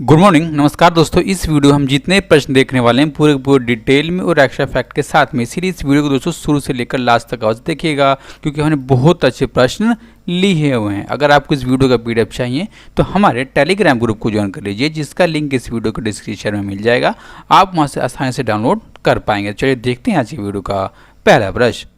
Good morning, नमस्कार दोस्तों। इस वीडियो हम जितने प्रश्न देखने वाले हैं पूरे डिटेल में और एक्स्ट्रा फैक्ट के साथ में, इसीलिए इस वीडियो को दोस्तों शुरू से लेकर लास्ट तक अवश्य देखिएगा, क्योंकि हमने बहुत अच्छे प्रश्न लिए हुए हैं। अगर आपको इस वीडियो का पीडीएफ चाहिए तो हमारे टेलीग्राम ग्रुप को ज्वाइन कर लीजिए, जिसका लिंक इस वीडियो के डिस्क्रिप्शन में मिल जाएगा। आप वहाँ से आसानी से डाउनलोड कर पाएंगे। चलिए देखते हैं आज की वीडियो का पहला प्रश्न।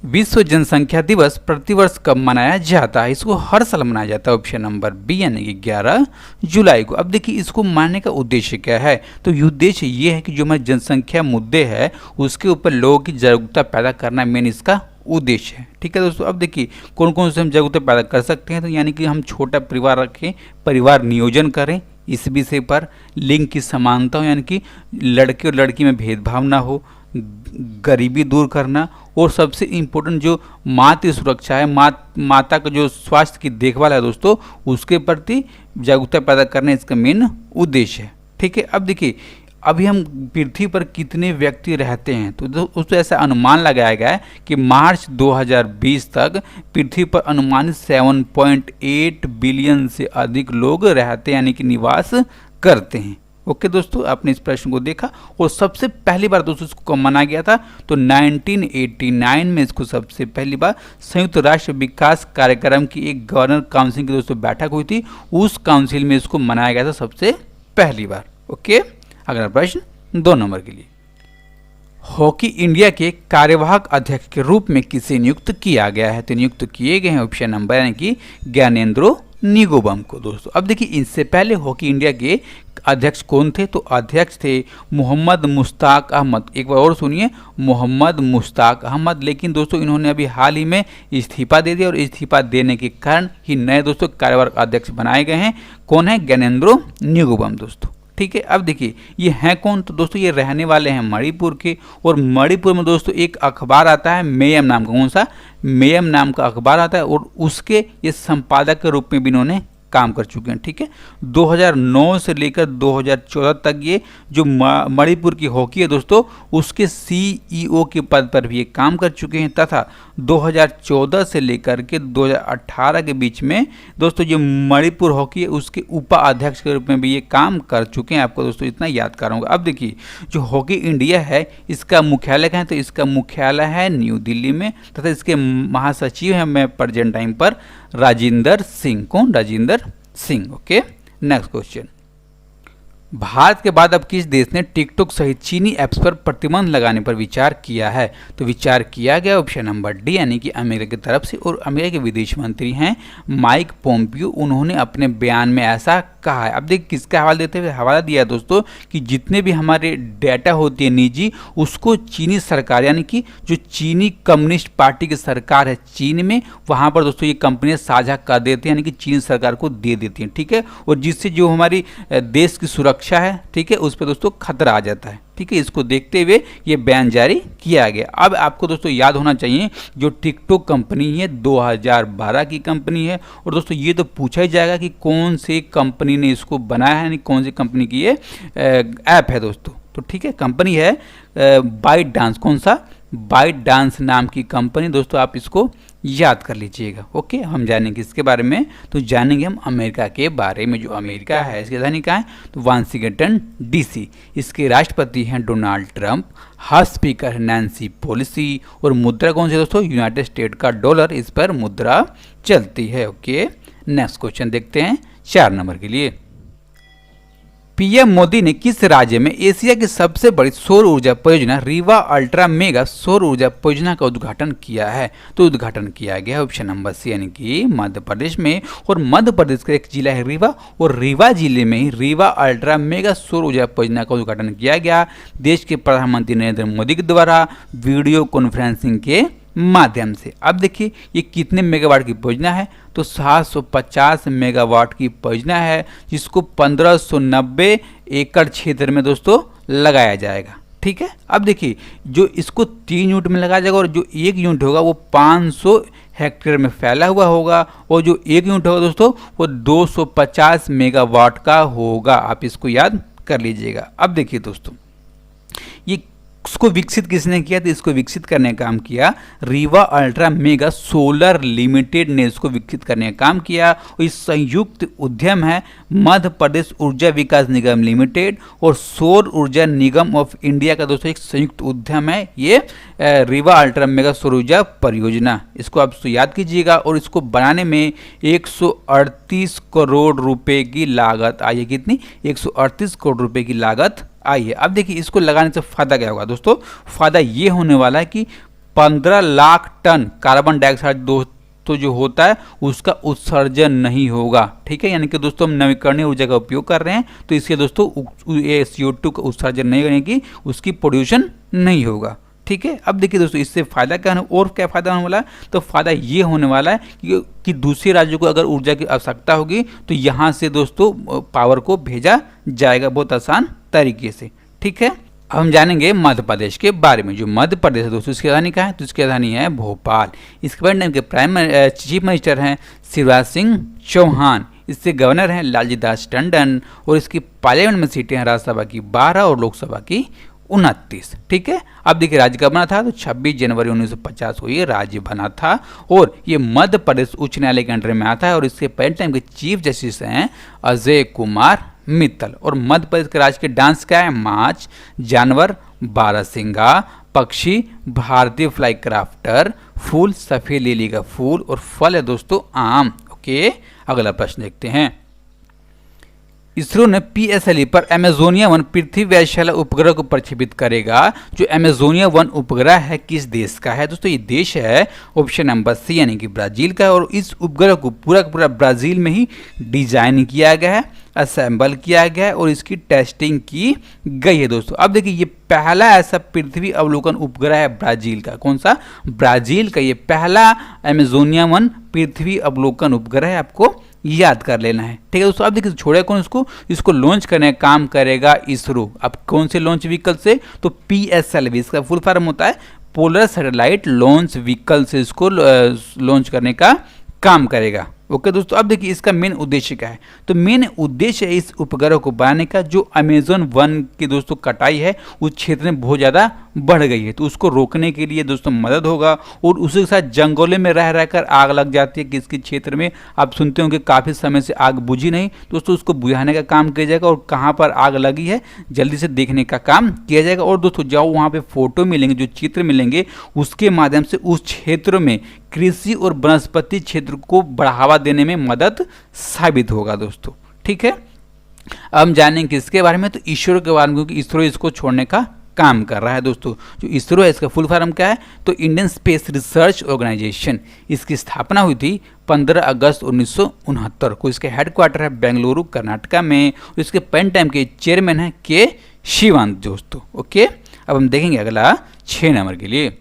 विश्व जनसंख्या दिवस प्रतिवर्ष कब मनाया जाता है? इसको हर साल मनाया जाता है। ऑप्शन नंबर बी यानी कि 11 जुलाई को। अब देखिए इसको मानने का उद्देश्य क्या है, तो उद्देश्य ये है कि जो हमारी जनसंख्या मुद्दे है उसके ऊपर लोगों की जागरूकता पैदा करना मेन इसका उद्देश्य है। ठीक है दोस्तों, अब देखिए कौन कौन से हम जागरूकता पैदा कर सकते हैं। तो यानी कि हम छोटा परिवार रखें, परिवार नियोजन करें, इस विषय पर लिंग की समानता हो, यानी कि लड़के और लड़की में भेदभाव ना हो, गरीबी दूर करना, और सबसे इम्पोर्टेंट जो मातृ सुरक्षा है, माता का जो स्वास्थ्य की देखभाल है दोस्तों, उसके प्रति जागरूकता पैदा करना इसका मेन उद्देश्य है। ठीक है, अब देखिए अभी हम पृथ्वी पर कितने व्यक्ति रहते हैं, तो दोस्तों ऐसा अनुमान लगाया गया है कि मार्च 2020 तक पृथ्वी पर अनुमानित 7.8 बिलियन से अधिक लोग रहते हैं, यानी कि निवास करते हैं। ओके दोस्तों, आपने इस प्रश्न को देखा। और सबसे पहली बार दोस्तों इसको कब मनाया गया था, तो 1989 में इसको सबसे पहली बार संयुक्त राष्ट्र विकास कार्यक्रम की एक गवर्नर काउंसिल की दोस्तों बैठक हुई थी, उस काउंसिल में इसको मनाया गया था सबसे पहली बार। ओके, अगला प्रश्न 2 नंबर के लिए। हॉकी इंडिया के कार्यवाहक अध्यक्ष के रूप में किसे नियुक्त किया गया है? तो नियुक्त किए गए हैं ऑप्शन नंबर यानी कि ज्ञानेंद्रो निगोबम को। दोस्तों अब देखिए इनसे पहले हॉकी इंडिया के अध्यक्ष कौन थे, तो अध्यक्ष थे मोहम्मद मुश्ताक अहमद। एक बार और सुनिए, मोहम्मद मुश्ताक अहमद। लेकिन दोस्तों इन्होंने अभी हाल ही में इस्तीफा दे दिया, और इस्तीफा देने के कारण ही नए दोस्तों कार्यवाहक अध्यक्ष बनाए गए हैं। कौन है? ज्ञानेंद्रो निगोबम दोस्तों। ठीक है, अब देखिए ये हैं कौन, तो दोस्तों ये रहने वाले हैं मणिपुर के, और मणिपुर में दोस्तों एक अखबार आता है मेयम नाम का। कौन सा? मेयम नाम का अखबार आता है, और उसके ये संपादक के रूप में भी इन्होंने काम कर चुके हैं। ठीक है, 2009 से लेकर 2014 तक ये जो मणिपुर की हॉकी है दोस्तों, उसके सीईओ के पद पर भी ये काम कर चुके हैं, तथा 2014 से लेकर के 2018 के बीच में दोस्तों जो मणिपुर हॉकी है उसके उपाध्यक्ष के रूप में भी ये काम कर चुके हैं। आपको दोस्तों इतना याद कराऊंगा। अब देखिए जो हॉकी इंडिया है इसका मुख्यालय कहाँ है, तो इसका मुख्यालय है न्यू दिल्ली में, तथा इसके महासचिव हैं मैं प्रेजेंट टाइम पर राजिंदर सिंह। कौन? Rajinder Singh. Okay, next question. Bharat के बाद अब किस देश ने टिकटॉक सहित चीनी ऐप्स पर प्रतिबंध लगाने पर विचार किया है? तो विचार किया गया ऑप्शन नंबर डी यानी कि अमेरिका की तरफ से, और अमेरिका के विदेश मंत्री हैं माइक पोम्पियो। उन्होंने अपने बयान में ऐसा कहा है। अब देखिए किसका हवाला देते हुए हवाला दिया दोस्तों, कि जितने भी हमारे डाटा होती है निजी, उसको चीनी सरकार यानी कि जो चीनी कम्युनिस्ट पार्टी की सरकार है चीन में, वहाँ पर दोस्तों ये कंपनियां साझा कर देती हैं, यानी कि चीन सरकार को दे देती हैं। ठीक है, और जिससे जो हमारी देश की सुरक्षा है, ठीक है, उस पर दोस्तों खतरा आ जाता है। ठीक है, इसको देखते हुए ये बयान जारी किया गया। अब आपको दोस्तों याद होना चाहिए जो टिकटॉक कंपनी है 2012 की कंपनी है, और दोस्तों ये तो पूछा ही जाएगा कि कौन सी कंपनी ने इसको बनाया है, यानी कौन सी कंपनी की ये ऐप है दोस्तों। तो ठीक है, कंपनी है बाइट डांस। कौन सा? बाइट डांस नाम की कंपनी। दोस्तों आप इसको याद कर लीजिएगा। ओके, हम जानेंगे इसके बारे में, तो जानेंगे हम अमेरिका के बारे में। जो अमेरिका है इसकी राजधानी कहाँ है, तो वाशिंगटन डीसी। इसके राष्ट्रपति हैं डोनाल्ड ट्रंप, हाउस स्पीकर है नैन्सी पेलोसी, और मुद्रा कौन सी दोस्तों? यूनाइटेड स्टेट का डॉलर इस पर मुद्रा चलती है। ओके, नेक्स्ट क्वेश्चन देखते हैं 4 नंबर के लिए। पीएम मोदी ने किस राज्य में एशिया की सबसे बड़ी सौर ऊर्जा परियोजना रीवा अल्ट्रा मेगा सौर ऊर्जा परियोजना का उद्घाटन किया है? तो उद्घाटन किया गया ऑप्शन नंबर सी यानी कि मध्य प्रदेश में, और मध्य प्रदेश का एक जिला है रीवा, और रीवा जिले में ही रीवा अल्ट्रा मेगा सौर ऊर्जा परियोजना का उद्घाटन किया गया देश के प्रधानमंत्री नरेंद्र मोदी के द्वारा वीडियो कॉन्फ्रेंसिंग के माध्यम से। अब देखिए ये कितने मेगावाट की परियोजना है, तो 750 मेगावाट की परियोजना है, जिसको 1590 एकड़ क्षेत्र में दोस्तों लगाया जाएगा। ठीक है, अब देखिए जो इसको 3 यूनिट में लगाया जाएगा, और जो 1 यूनिट होगा वो 500 हेक्टेयर में फैला हुआ होगा, और जो 1 यूनिट होगा दोस्तों वो 250 मेगावाट का होगा। आप इसको याद कर लीजिएगा। अब देखिए दोस्तों इसको विकसित किसने किया? तो इसको विकसित करने का काम किया Rewa ultra mega solar limited ने इसको विकसित करने का काम किया। और इस संयुक्त उद्यम है मध्य प्रदेश ऊर्जा विकास निगम लिमिटेड और सौर ऊर्जा निगम ऑफ इंडिया का दोस्तों एक संयुक्त उद्यम है ये रीवा अल्ट्रा मेगा सौर ऊर्जा परियोजना। इसको आप याद कीजिएगा। और इसको बनाने में 138 करोड़ रुपए की लागत आई है। कितनी? 138 करोड़ रुपए की लागत आई है। अब देखिए इसको लगाने से फायदा क्या होगा दोस्तों? फायदा ये होने वाला है कि 15 लाख टन कार्बन डाइऑक्साइड दोस्तों जो होता है उसका उत्सर्जन नहीं होगा। ठीक है, यानी कि दोस्तों हम नवीकरणीय ऊर्जा का उपयोग कर रहे हैं तो इससे दोस्तों CO2 का उत्सर्जन नहीं करने की उसकी पोल्यूशन नहीं होगा। ठीक है, अब देखिए दोस्तों इससे फायदा क्या होने और क्या फायदा होने वाला है? तो फायदा ये होने वाला है कि दूसरे राज्यों को अगर ऊर्जा की आवश्यकता होगी तो यहाँ से दोस्तों पावर को भेजा जाएगा बहुत आसान तरीके से। ठीक है, अब हम जानेंगे मध्य प्रदेश के बारे में। जो मध्य प्रदेश है दोस्तों इसकी राजधानी कहाँ है? तो इसकी राजधानी है भोपाल। इसके बाद इनके चीफ मिनिस्टर हैं शिवराज सिंह चौहान। इससे गवर्नर हैं लालजी दास टंडन। और इसकी पार्लियामेंट में सीटें हैं राज्यसभा की 12 और लोकसभा की 29। ठीक है, अब देखिए राज्य कब बना था? तो 26 जनवरी 1950 को ये राज्य बना था। और ये मध्य प्रदेश उच्च न्यायालय के अंडर में आता है। और इसके पहले टाइम के चीफ जस्टिस हैं अजय कुमार मित्तल। और मध्य प्रदेश के राज्य के डांस क्या है? माछ, जानवर बारहसिंगा, पक्षी भारतीय फ्लाई क्राफ्टर, फूल सफेद लिली का फूल और फल है दोस्तों आम। ओके, अगला प्रश्न देखते हैं। इसरो ने PSLV पर अमेजोनिया 1 पृथ्वी व्ययशाला उपग्रह को प्रक्षेपित करेगा। जो अमेजोनिया 1 उपग्रह है किस देश का है दोस्तों? ये देश है ऑप्शन नंबर सी यानी कि ब्राजील का है। और इस उपग्रह को पूरा का पूरा ब्राजील में ही डिजाइन किया गया है, असेंबल किया गया है और इसकी टेस्टिंग की गई है दोस्तों। अब देखिए ये पहला ऐसा पृथ्वी अवलोकन उपग्रह है ब्राजील का। कौन सा? ब्राजील का ये पहला अमेजोनिया 1 पृथ्वी अवलोकन उपग्रह है, आपको याद कर लेना है। ठीक है दोस्तों, अब देखिए छोड़े कौन इसको लॉन्च करने का काम करेगा इसरो। अब कौन से लॉन्च व्हीकल से? तो PSLV इसका फुल फॉर्म होता है पोलर सैटेलाइट लॉन्च व्हीकल से इसको लॉन्च करने का काम करेगा। ओके दोस्तों, अब देखिए इसका मेन उद्देश्य क्या है? तो मेन उद्देश्य है इस उपग्रह को बनाने का जो अमेजन 1 की दोस्तों कटाई है उस क्षेत्र में बहुत ज़्यादा बढ़ गई है, तो उसको रोकने के लिए दोस्तों मदद होगा। और उसके साथ जंगलों में रह रहकर आग लग जाती है किसके क्षेत्र में? आप सुनते होंगे काफ़ी समय से आग बुझी नहीं दोस्तों, उसको बुझाने का काम किया जाएगा। और कहाँ पर आग लगी है जल्दी से देखने का काम किया जाएगा। और दोस्तों जाओ वहाँ पे फोटो मिलेंगे, जो चित्र मिलेंगे उसके माध्यम से उस क्षेत्र में कृषि और वनस्पति क्षेत्र को बढ़ावा देने में मदद साबित होगा दोस्तों। ठीक है, अब हम जानेंगे किसके बारे में? तो इसरो के बारे में, क्योंकि इसरो इसको छोड़ने का काम कर रहा है दोस्तों। जो इसरो है इसका फुल फॉर्म क्या है? तो इंडियन स्पेस रिसर्च ऑर्गेनाइजेशन। इसकी स्थापना हुई थी 15 अगस्त 1969 को। इसके हेडक्वार्टर है बेंगलुरु कर्नाटका में। इसके पेन टाइम के चेयरमैन है के शिवान दोस्तों। ओके, अब हम देखेंगे अगला 6 नंबर के लिए।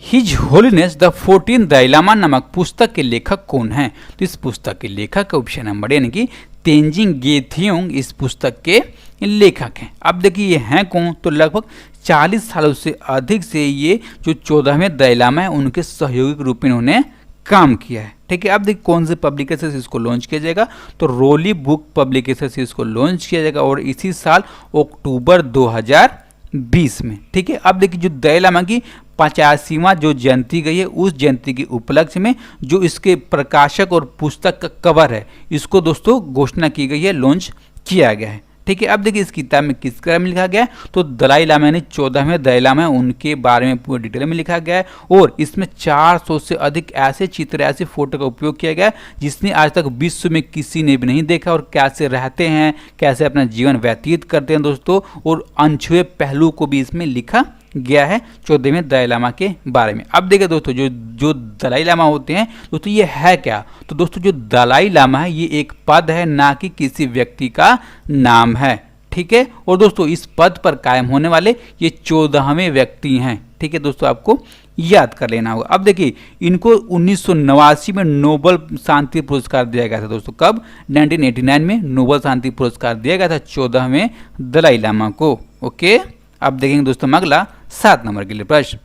His holiness the 14 Dalai Lama नामक पुस्तक के लेखक कौन है? तो इस पुस्तक के लेखक ऑप्शन नंबर यानी कि तेंजिंग गेथियोंग इस पुस्तक के लेखक हैं। अब देखिए ये हैं कौन? तो लगभग 40 सालों से अधिक से ये जो 14वें दलाई लामा है उनके सहयोगी के रूप में इन्होंने काम किया है। ठीक है, अब देखिए कौन से पब्लिकेशन से इसको लॉन्च किया जाएगा? तो रोली बुक पब्लिकेशन से इसको लॉन्च किया जाएगा और इसी साल अक्टूबर 2020 में। ठीक है, अब देखिए जो दलाई लामा की 85वां जो जयंती गई है उस जयंती के उपलक्ष्य में जो इसके प्रकाशक और पुस्तक का कवर है इसको दोस्तों घोषणा की गई है, लॉन्च किया गया है। ठीक है, अब देखिए इस किताब में किस बारे में लिखा गया है? तो दलाई लामा यानी 14वें दलाई लामा है उनके बारे में पूरी डिटेल में लिखा गया है। और इसमें 400 से अधिक ऐसे चित्र, ऐसे फोटो का उपयोग किया गया है जिसने आज तक विश्व में किसी ने भी नहीं देखा। और कैसे रहते हैं, कैसे अपना जीवन व्यतीत करते हैं दोस्तों, और अनछुए पहलू को भी इसमें लिखा गया है 14वें दलाई लामा के बारे में। अब देखिए दोस्तों जो दलाई लामा होते हैं दोस्तों ये है क्या? तो दोस्तों जो दलाई लामा है ये एक पद है, ना कि किसी व्यक्ति का नाम है। ठीक है, और दोस्तों इस पद पर कायम होने वाले ये 14वें व्यक्ति हैं। ठीक है दोस्तों, आपको याद कर लेना होगा। अब देखिए इनको 1989 में नोबल शांति पुरस्कार दिया गया था दोस्तों। कब? 1989 में नोबल शांति पुरस्कार दिया गया था 14वें दलाई लामा को। ओके, अब देखेंगे दोस्तों अगला 7 नंबर के लिए प्रश्न।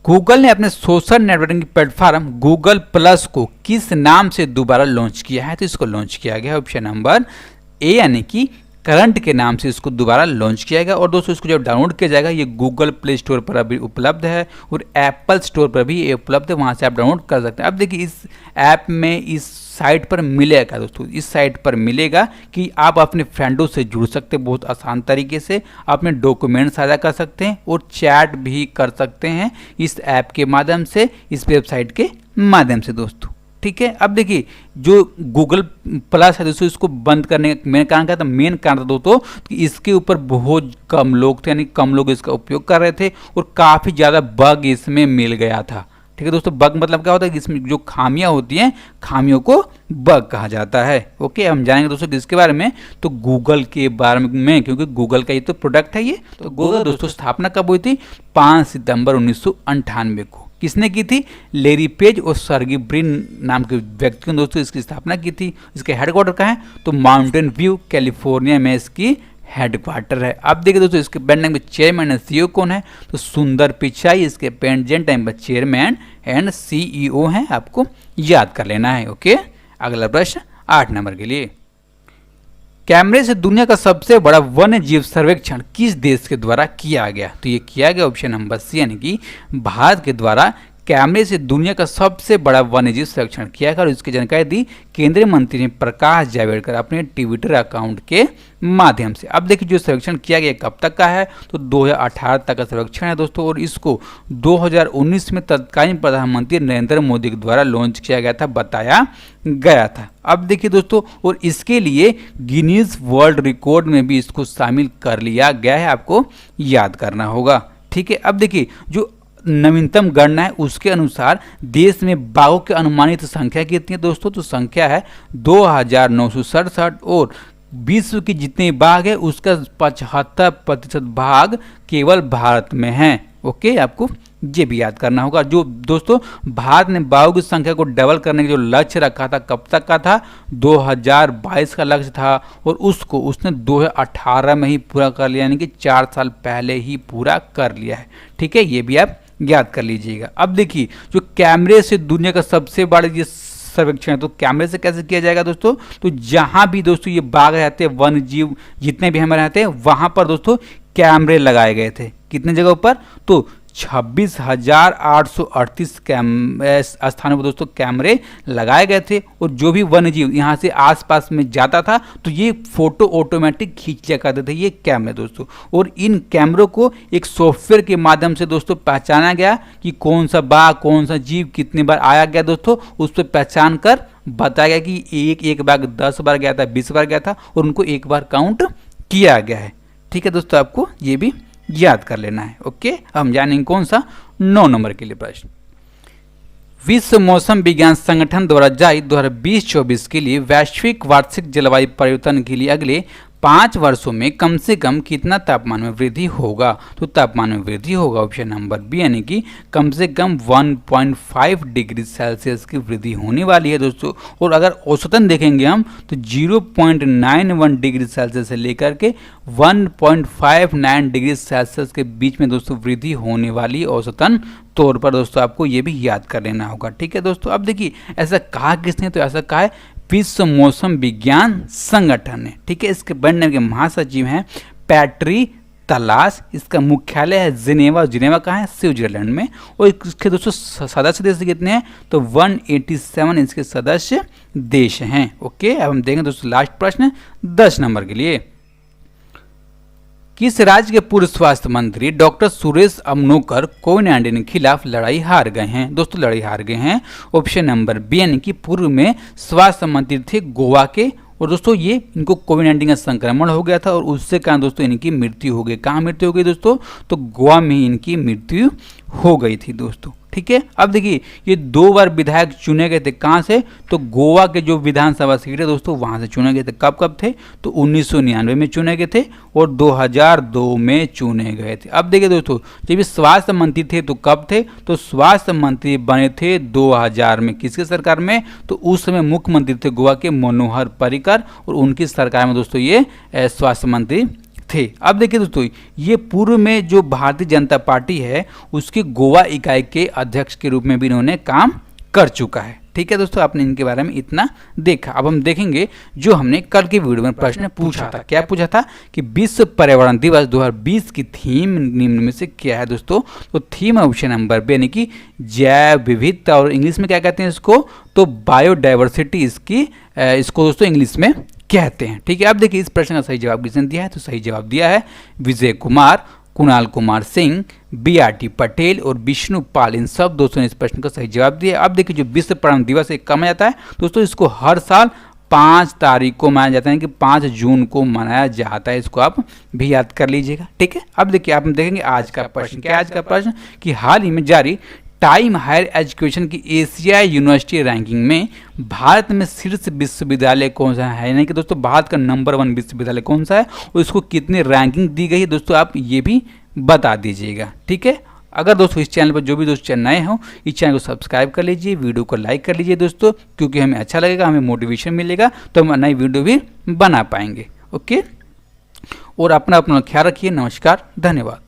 गूगल ने अपने social networking platform Google plus को किस नाम से दोबारा लॉन्च किया है? तो इसको लॉन्च किया गया ऑप्शन नंबर ए यानी कि करंट के नाम से इसको दोबारा लॉन्च किया गया। और दोस्तों इसको जब डाउनलोड किया जाएगा ये गूगल प्ले स्टोर पर अभी उपलब्ध है और एप्पल स्टोर पर भी ये उपलब्ध है, वहाँ से आप डाउनलोड कर सकते हैं। अब देखिए इस ऐप में इस साइट पर मिलेगा दोस्तों, इस साइट पर मिलेगा कि आप अपने फ्रेंडों से जुड़ सकते हैं बहुत आसान तरीके से, अपने डॉक्यूमेंट साझा कर सकते हैं और चैट भी कर सकते हैं इस ऐप के माध्यम से, इस वेबसाइट के माध्यम से दोस्तों। ठीक है, अब देखिए जो गूगल प्लस है दोस्तों, इसको बंद करने का मेन कारण क्या था? मेन कारण था दोस्तों कि इसके ऊपर बहुत कम लोग थे, यानी कम लोग इसका उपयोग कर रहे थे और काफ़ी ज़्यादा बग इसमें मिल गया था। ठीक है दोस्तों, बग मतलब क्या होता है कि इसमें जो खामियां होती हैं, खामियों को बग कहा जाता है। ओके, हम जानेंगे दोस्तों किसके बारे में, तो गूगल के बारे में, क्योंकि गूगल का ये तो प्रोडक्ट है ये। तो गूगल दोस्तों स्थापना कब हुई थी? 5 सितंबर 1998 को। किसने की थी? लेरी पेज और सर्गी ब्रिन नाम के व्यक्ति ने दोस्तों इसकी स्थापना की थी। इसके हेडक्वार्टर कहाँ है? तो माउंटेन व्यू कैलिफोर्निया में इसकी हेडक्वार्टर है। अब देखिए दोस्तों इसके पेंडेंट में चेयरमैन एंड सीईओ कौन है? तो सुंदर पिचाई इसके पेंडेंट टाइम पर चेयरमैन एंड सीईओ हैं, आपको याद कर लेना है। ओके, अगला प्रश्न 8 नंबर के लिए, कैमरे से दुनिया का सबसे बड़ा वन्य जीव सर्वेक्षण किस देश के द्वारा किया गया? तो ये किया गया ऑप्शन नंबर सी, यानी कि भारत के द्वारा कैमरे से दुनिया का सबसे बड़ा वन्यजीव सर्वेक्षण किया गया। और इसकी जानकारी दी केंद्रीय मंत्री प्रकाश जावड़ेकर अपने ट्विटर अकाउंट के माध्यम से। अब देखिए जो सर्वेक्षण किया गया कब तक का है? तो 2018 तक का सर्वेक्षण है दोस्तों, और इसको 2019 में तत्कालीन प्रधानमंत्री नरेंद्र मोदी के द्वारा लॉन्च किया गया था, बताया गया था। अब देखिए दोस्तों, और इसके लिए गिनीज वर्ल्ड रिकॉर्ड में भी इसको शामिल कर लिया गया है, आपको याद करना होगा। ठीक है, अब देखिए जो नवीनतम गणना है उसके अनुसार देश में बाघों की अनुमानित संख्या कितनी है दोस्तों? तो संख्या है 2967 और विश्व की जितने बाघ है उसका 75% भाग केवल भारत में है। ओके, आपको ये भी याद करना होगा। जो दोस्तों भारत ने बाघों की संख्या को डबल करने का जो लक्ष्य रखा था, कब तक का था? 2022 का लक्ष्य था, और उसको उसने 2018 में ही पूरा कर लिया, यानी कि 4 साल पहले ही पूरा कर लिया है। ठीक है, ये भी आप याद कर लीजिएगा। अब देखिए जो कैमरे से दुनिया का सबसे बड़ा ये सर्वेक्षण है, तो कैमरे से कैसे किया जाएगा दोस्तों? तो जहां भी दोस्तों ये बाघ रहते हैं, वन्य जीव जितने भी हमारे रहते हैं, वहां पर दोस्तों कैमरे लगाए गए थे। कितने जगहों पर? तो 26,838 स्थानों पर दोस्तों कैमरे लगाए गए थे। और जो भी वन्य जीव यहाँ से आसपास में जाता था तो ये फोटो ऑटोमेटिक खींच लिया करते थे ये कैमरे दोस्तों। और इन कैमरों को एक सॉफ्टवेयर के माध्यम से दोस्तों पहचाना गया कि कौन सा बाघ, कौन सा जीव कितनी बार आया गया दोस्तों, उस पर पहचान कर बताया गया कि एक बाघ 10 बार गया था, 20 बार गया था, और उनको एक बार काउंट किया गया है। ठीक है दोस्तों, आपको ये भी याद कर लेना है। ओके, हम जानेंगे कौन सा 9 नंबर के लिए प्रश्न। विश्व मौसम विज्ञान संगठन द्वारा जारी 2020-24 के लिए वैश्विक वार्षिक जलवायु परिवर्तन के लिए अगले 5 वर्षों में कम से कम कितना तापमान में वृद्धि होगा? तो तापमान में वृद्धि होगा ऑप्शन नंबर बी, यानी कि कम से कम 1.5 डिग्री सेल्सियस की वृद्धि होने वाली है दोस्तों। और अगर औसतन देखेंगे हम तो 0.91 डिग्री सेल्सियस से लेकर के 1.59 डिग्री सेल्सियस के बीच में दोस्तों वृद्धि होने वाली औसतन तौर पर दोस्तों, आपको ये भी याद कर लेना होगा। ठीक है दोस्तों, अब देखिए ऐसा कहा किसने? तो ऐसा कहा है विश्व मौसम विज्ञान संगठन ने। ठीक है, इसके बनने के महासचिव हैं पैट्री तलाश। इसका मुख्यालय है जिनेवा। जिनेवा कहाँ है? स्विट्जरलैंड में। और इसके दोस्तों सदस्य देश कितने हैं? तो 187 इसके सदस्य देश हैं। ओके, अब हम देखेंगे दोस्तों लास्ट प्रश्न 10 नंबर के लिए। किस राज्य के पूर्व स्वास्थ्य मंत्री डॉक्टर सुरेश अमनोकर कोविड-19 के खिलाफ लड़ाई हार गए हैं? दोस्तों लड़ाई हार गए हैं ऑप्शन नंबर बी, यानी कि पूर्व में स्वास्थ्य मंत्री थे गोवा के, और दोस्तों ये इनको कोविड-19 का संक्रमण हो गया था और उससे कारण दोस्तों इनकी मृत्यु हो गई। कहाँ मृत्यु हो गई दोस्तों? तो गोवा में इनकी मृत्यु हो गई थी दोस्तों। ठीक है, अब देखिए ये 2 बार विधायक चुने गए थे। कहाँ से? तो गोवा के जो विधानसभा सीट है दोस्तों वहाँ से चुने गए थे। कब कब थे? तो 1999 में चुने गए थे और 2002 में चुने गए थे। अब देखिए दोस्तों जब ये स्वास्थ्य मंत्री थे तो कब थे? तो स्वास्थ्य मंत्री बने थे 2000 में। किसके सरकार में? तो उस समय मुख्यमंत्री थे गोवा के मनोहर पर्रिकर, और उनकी सरकार में दोस्तों ये स्वास्थ्य मंत्री थे। अब देखिए दोस्तों ये पूर्व में जो भारतीय जनता पार्टी है उसकी गोवा इकाई के अध्यक्ष के रूप में भी इन्होंने काम कर चुका है। ठीक है दोस्तों, आपने इनके बारे में इतना देखा। अब हम देखेंगे जो हमने कल के वीडियो में प्रश्न पूछा था। क्या पूछा था कि विश्व पर्यावरण दिवस 2020 की थीम निम्न में से क्या है दोस्तों? तो थीम है ऑप्शन नंबर बी, यानी कि जैव विविधता, और इंग्लिश में क्या कहते हैं इसको? तो बायोडाइवर्सिटी इसको दोस्तों इंग्लिश में कहते हैं। ठीक है, अब देखिए इस प्रश्न का सही जवाब किसने दिया है? तो सही जवाब दिया है विजय कुमार, कुणाल कुमार सिंह, BRT पटेल और विष्णु पाल। इन सब दोस्तों ने इस प्रश्न का सही जवाब दिया। अब देखिए जो विश्व पर्यावरण दिवस कब मनाया जाता है दोस्तों? इसको हर साल 5 तारीख को मनाया जाता है, कि 5 जून को मनाया जाता है। इसको आप भी याद कर लीजिएगा। ठीक है, अब देखिए आप देखेंगे आज का प्रश्न। क्या आज का प्रश्न? कि हाल ही में जारी टाइम हायर एजुकेशन की एशियाई यूनिवर्सिटी रैंकिंग में भारत में शीर्ष विश्वविद्यालय कौन सा है, यानी कि दोस्तों भारत का नंबर 1 विश्वविद्यालय कौन सा है और इसको कितनी रैंकिंग दी गई है दोस्तों, आप ये भी बता दीजिएगा। ठीक है, अगर दोस्तों इस चैनल पर जो भी दोस्त नए हो, इस चैनल को सब्सक्राइब कर लीजिए, वीडियो को लाइक कर लीजिए दोस्तों, क्योंकि हमें अच्छा लगेगा, हमें मोटिवेशन मिलेगा, तो हम नई वीडियो भी बना पाएंगे। ओके, और अपना ख्याल रखिए। नमस्कार, धन्यवाद।